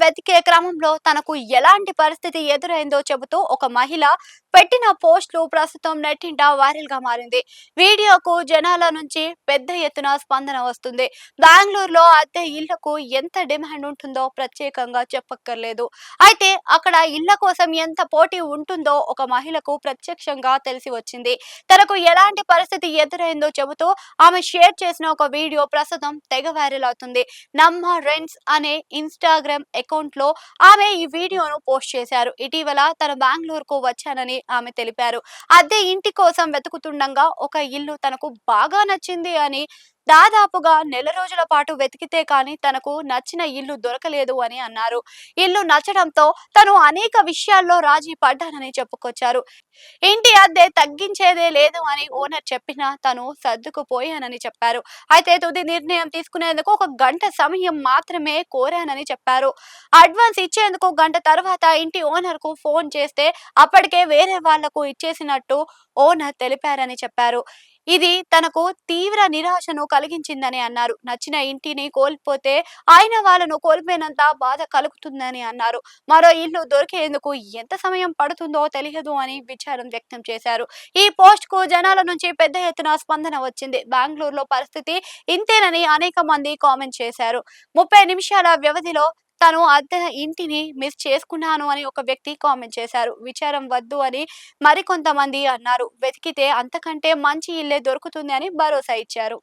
వెతికే క్రమంలో తనకు ఎలాంటి పరిస్థితి ఎదురైందో చెబుతూ ఒక మహిళ పెట్టిన పోస్టులు ప్రస్తుతం నెట్టింట వైరల్ గా మారింది. వీడియోకు జనాల నుంచి పెద్ద ఎత్తున స్పందన వస్తుంది. బెంగళూరులో అద్దె ఇళ్లకు ఎంత డిమాండ్ ఉంటుందో ప్రత్యేకంగా చెప్పక్కర్లేదు. అయితే అక్కడ ఇళ్ల కోసం ఎంత పోటీ ఉంటుందో ఒక మహిళకు ప్రత్యక్షంగా తెలిసి వచ్చింది. తనకు ఎలాంటి పరిస్థితి ఎదురైందో చెబుతూ ఆమె షేర్ చేసిన ఒక వీడియో ప్రస్తుతం తెగ వైరల్ అవుతుంది. నమ్మ రెంట్స్ అనే ఇన్‌స్టాగ్రామ్ అకౌంట్‌లో ఆమె ఈ వీడియోను పోస్ట్ చేశారు. ఇటీవల తను బెంగుళూరుకు వచ్చానని ఆమె తెలిపారు. అద్దె ఇంటి కోసం వెతుకుతుండగా ఒక ఇల్లు తనకు బాగా నచ్చింది అని, దాదాపుగా నెల రోజుల పాటు వెతికితే కానీ తనకు నచ్చిన ఇల్లు దొరకలేదు అని అన్నారు. ఇల్లు నచ్చడంతో తను అనేక విషయాల్లో రాజీ పడ్డానని చెప్పుకొచ్చారు. ఇంటి అద్దె తగ్గించేదే లేదు అని ఓనర్ చెప్పినా తను సర్దుకుపోయానని చెప్పారు. అయితే తుది నిర్ణయం తీసుకునేందుకు ఒక గంట సమయం మాత్రమే కోరానని చెప్పారు. అడ్వాన్స్ ఇచ్చేందుకు గంట తర్వాత ఇంటి ఓనర్ కు ఫోన్ చేస్తే అప్పటికే వేరే వాళ్లకు ఇచ్చేసినట్టు ఓనర్ తెలిపారని చెప్పారు. ఇది తనకు తీవ్ర నిరాశను కలిగించిందని అన్నారు. నచ్చిన ఇంటిని కోల్పోతే ఆయన వాళ్ళను కోల్పోయినంత బాధ కలుగుతుందని అన్నారు. మరో ఇల్లు దొరికేందుకు ఎంత సమయం పడుతుందో తెలియదు అని విచారం వ్యక్తం చేశారు. ఈ పోస్ట్ కు జనాల నుంచి పెద్ద ఎత్తున స్పందన వచ్చింది. బెంగళూరులో పరిస్థితి ఇంతేనని అనేక మంది కామెంట్ చేశారు. 30 నిమిషాల వ్యవధిలో తను అద్దె ఇంటిని మిస్ చేసుకున్నాను అని ఒక వ్యక్తి కామెంట్ చేశారు. విచారం వద్దు అని మరికొంతమంది అన్నారు. వెతికితే అంతకంటే మంచి ఇల్లే దొరుకుతుంది అని భరోసా ఇచ్చారు.